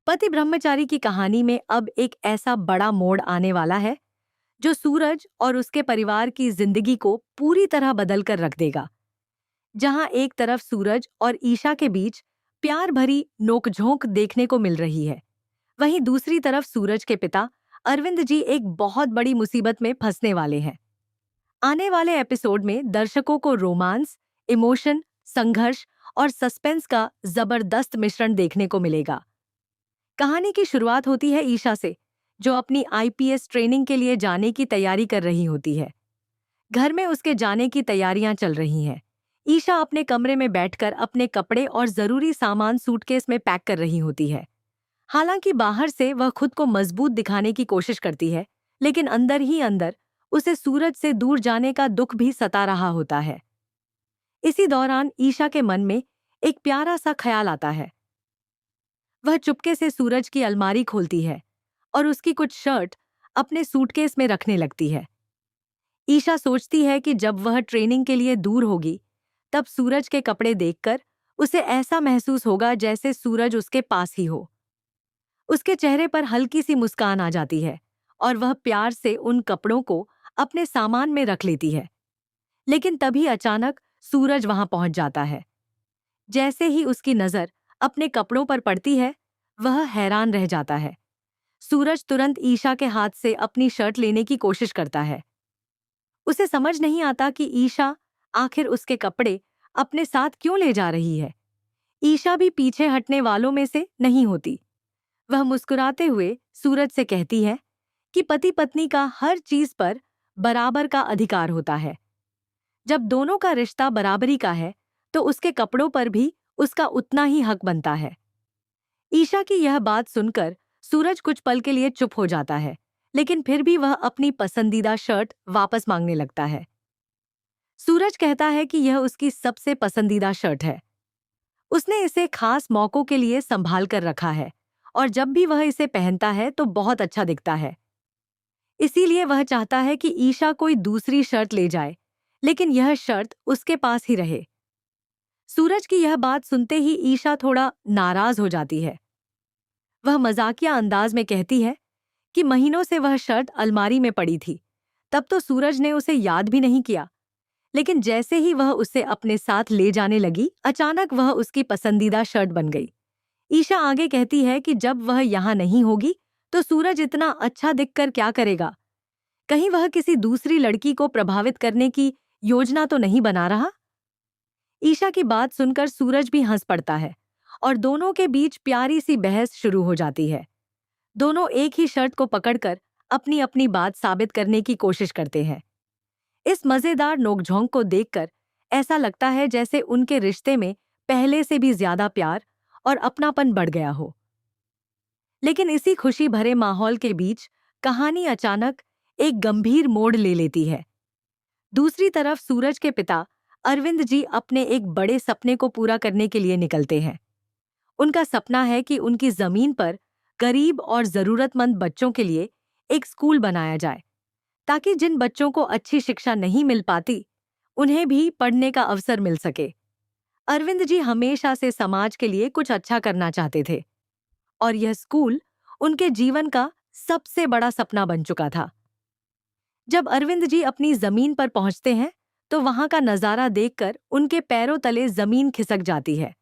पति ब्रह्मचारी की कहानी में अब एक ऐसा बड़ा मोड़ आने वाला है जो सूरज और उसके परिवार की जिंदगी को पूरी तरह बदल कर रख देगा। जहां एक तरफ सूरज और ईशा के बीच प्यार भरी नोकझोंक देखने को मिल रही है, वहीं दूसरी तरफ सूरज के पिता अरविंद जी एक बहुत बड़ी मुसीबत में फंसने वाले हैं। आने वाले एपिसोड में दर्शकों को रोमांस, इमोशन, संघर्ष और सस्पेंस का जबरदस्त मिश्रण देखने को मिलेगा। कहानी की शुरुआत होती है ईशा से, जो अपनी आईपीएस ट्रेनिंग के लिए जाने की तैयारी कर रही होती है। घर में उसके जाने की तैयारियां चल रही हैं। ईशा अपने कमरे में बैठकर अपने कपड़े और जरूरी सामान सूटकेस में पैक कर रही होती है। हालांकि बाहर से वह खुद को मजबूत दिखाने की कोशिश करती है, लेकिन अंदर ही अंदर उसे सूरज से दूर जाने का दुख भी सता रहा होता है। इसी दौरान ईशा के मन में एक प्यारा सा ख्याल आता है। वह चुपके से सूरज की अलमारी खोलती है और उसकी कुछ शर्ट अपने सूटकेस में रखने लगती है। ईशा सोचती है कि जब वह ट्रेनिंग के लिए दूर होगी, तब सूरज के कपड़े देखकर उसे ऐसा महसूस होगा जैसे सूरज उसके पास ही हो। उसके चेहरे पर हल्की सी मुस्कान आ जाती है और वह प्यार से उन कपड़ों को अपने सामान में रख लेती है। लेकिन तभी अचानक सूरज वहां पहुंच जाता है। जैसे ही उसकी नजर अपने कपड़ों पर पड़ती है, वह हैरान रह जाता है। सूरज तुरंत ईशा के हाथ से अपनी शर्ट लेने की कोशिश करता है। उसे समझ नहीं आता कि ईशा आखिर उसके कपड़े अपने साथ क्यों ले जा रही है। ईशा भी पीछे हटने वालों में से नहीं होती। वह मुस्कुराते हुए सूरज से कहती है कि पति पत्नी का हर चीज पर बराबर का अधिकार होता है। जब दोनों का रिश्ता बराबरी का है, तो उसके कपड़ों पर भी उसका उतना ही हक बनता है। ईशा की यह बात सुनकर सूरज कुछ पल के लिए चुप हो जाता है, लेकिन फिर भी वह अपनी पसंदीदा शर्ट वापस मांगने लगता है। सूरज कहता है कि यह उसकी सबसे पसंदीदा शर्ट है। उसने इसे खास मौकों के लिए संभाल कर रखा है और जब भी वह इसे पहनता है तो बहुत अच्छा दिखता है। इसीलिए वह चाहता है कि ईशा कोई दूसरी शर्ट ले जाए, लेकिन यह शर्त उसके पास ही रहे। सूरज की यह बात सुनते ही ईशा थोड़ा नाराज हो जाती है। वह मजाकिया अंदाज में कहती है कि महीनों से वह शर्ट अलमारी में पड़ी थी, तब तो सूरज ने उसे याद भी नहीं किया। लेकिन जैसे ही वह उसे अपने साथ ले जाने लगी, अचानक वह उसकी पसंदीदा शर्ट बन गई। ईशा आगे कहती है कि जब वह यहाँ नहीं होगी, तो सूरज इतना अच्छा दिखकर क्या करेगा? कहीं वह किसी दूसरी लड़की को प्रभावित करने की योजना तो नहीं बना रहा? ईशा की बात सुनकर सूरज भी हंस पड़ता है और दोनों के बीच प्यारी सी बहस शुरू हो जाती है। दोनों एक ही शर्त को पकड़कर अपनी अपनी बात साबित करने की कोशिश करते हैं। इस मजेदार नोकझोंक को देखकर ऐसा लगता है जैसे उनके रिश्ते में पहले से भी ज्यादा प्यार और अपनापन बढ़ गया हो। लेकिन इसी खुशी भरे माहौल के बीच कहानी अचानक एक गंभीर मोड़ ले लेती है। दूसरी तरफ सूरज के पिता अरविंद जी अपने एक बड़े सपने को पूरा करने के लिए निकलते हैं। उनका सपना है कि उनकी जमीन पर गरीब और जरूरतमंद बच्चों के लिए एक स्कूल बनाया जाए, ताकि जिन बच्चों को अच्छी शिक्षा नहीं मिल पाती, उन्हें भी पढ़ने का अवसर मिल सके। अरविंद जी हमेशा से समाज के लिए कुछ अच्छा करना चाहते थे और यह स्कूल उनके जीवन का सबसे बड़ा सपना बन चुका था। जब अरविंद जी अपनी जमीन पर पहुंचते हैं, तो वहां का नजारा देखकर उनके पैरों तले जमीन खिसक जाती है।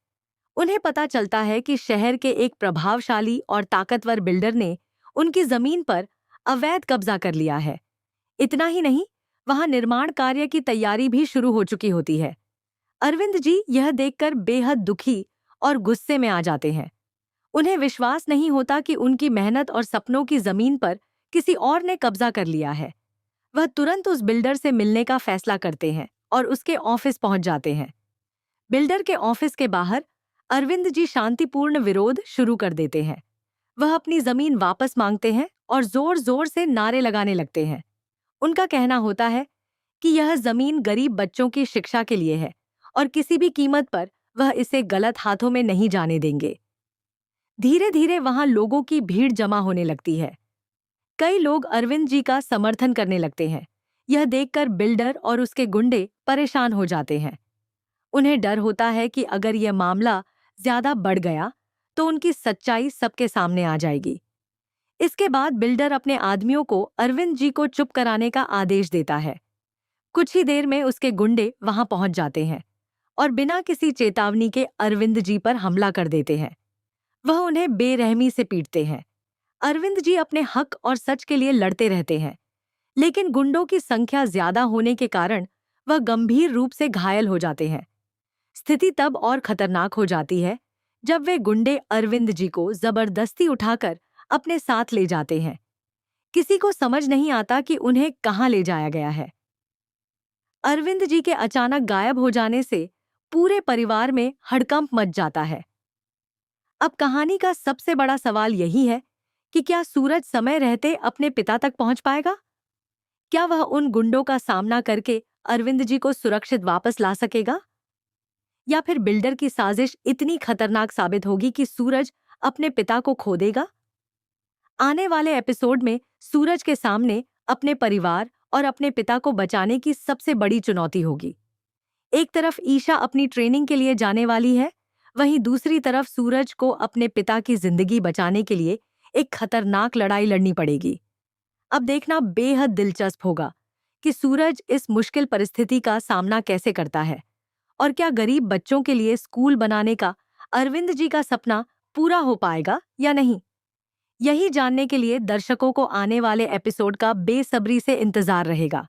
उन्हें पता चलता है कि शहर के एक प्रभावशाली और ताकतवर बिल्डर ने उनकी जमीन पर अवैध कब्जा कर लिया है। इतना ही नहीं, वहां निर्माण कार्य की तैयारी भी शुरू हो चुकी होती है। अरविंद जी यह देखकर बेहद दुखी और गुस्से में आ जाते हैं। उन्हें विश्वास नहीं होता कि उनकी मेहनत और सपनों की जमीन पर किसी और ने कब्जा कर लिया है। वह तुरंत उस बिल्डर से मिलने का फैसला करते हैं और उसके ऑफिस पहुंच जाते हैं। बिल्डर के ऑफिस के बाहर अरविंद जी शांतिपूर्ण विरोध शुरू कर देते हैं। वह अपनी जमीन वापस मांगते हैं और जोर जोर से नारे लगाने लगते हैं। उनका कहना होता है कि यह जमीन गरीब बच्चों की शिक्षा के लिए है और किसी भी कीमत पर वह इसे गलत हाथों में नहीं जाने देंगे। धीरे धीरे वहां लोगों की भीड़ जमा होने लगती है। कई लोग अरविंद जी का समर्थन करने लगते हैं। यह देखकर बिल्डर और उसके गुंडे परेशान हो जाते हैं। उन्हें डर होता है कि अगर यह मामला ज्यादा बढ़ गया, तो उनकी सच्चाई सबके सामने आ जाएगी। इसके बाद बिल्डर अपने आदमियों को अरविंद जी को चुप कराने का आदेश देता है। कुछ ही देर में उसके गुंडे वहां पहुंच जाते हैं और बिना किसी चेतावनी के अरविंद जी पर हमला कर देते हैं। वह उन्हें बेरहमी से पीटते हैं। अरविंद जी अपने हक और सच के लिए लड़ते रहते हैं, लेकिन गुंडों की संख्या ज्यादा होने के कारण वह गंभीर रूप से घायल हो जाते हैं। स्थिति तब और खतरनाक हो जाती है जब वे गुंडे अरविंद जी को जबरदस्ती उठाकर अपने साथ ले जाते हैं। किसी को समझ नहीं आता कि उन्हें कहाँ ले जाया गया है। अरविंद जी के अचानक गायब हो जाने से पूरे परिवार में हड़कंप मच जाता है। अब कहानी का सबसे बड़ा सवाल यही है कि क्या सूरज समय रहते अपने पिता तक पहुंच पाएगा? क्या वह उन गुंडों का सामना करके अरविंद जी को सुरक्षित वापस ला सकेगा? या फिर बिल्डर की साजिश इतनी खतरनाक साबित होगी कि सूरज अपने पिता को खो देगा? आने वाले एपिसोड में सूरज के सामने अपने परिवार और अपने पिता को बचाने की सबसे बड़ी चुनौती होगी। एक तरफ ईशा अपनी ट्रेनिंग के लिए जाने वाली है, वहीं दूसरी तरफ सूरज को अपने पिता की जिंदगी बचाने के लिए एक खतरनाक लड़ाई लड़नी पड़ेगी। अब देखना बेहद दिलचस्प होगा कि सूरज इस मुश्किल परिस्थिति का सामना कैसे करता है और क्या गरीब बच्चों के लिए स्कूल बनाने का अरविंद जी का सपना पूरा हो पाएगा या नहीं। यही जानने के लिए दर्शकों को आने वाले एपिसोड का बेसब्री से इंतजार रहेगा।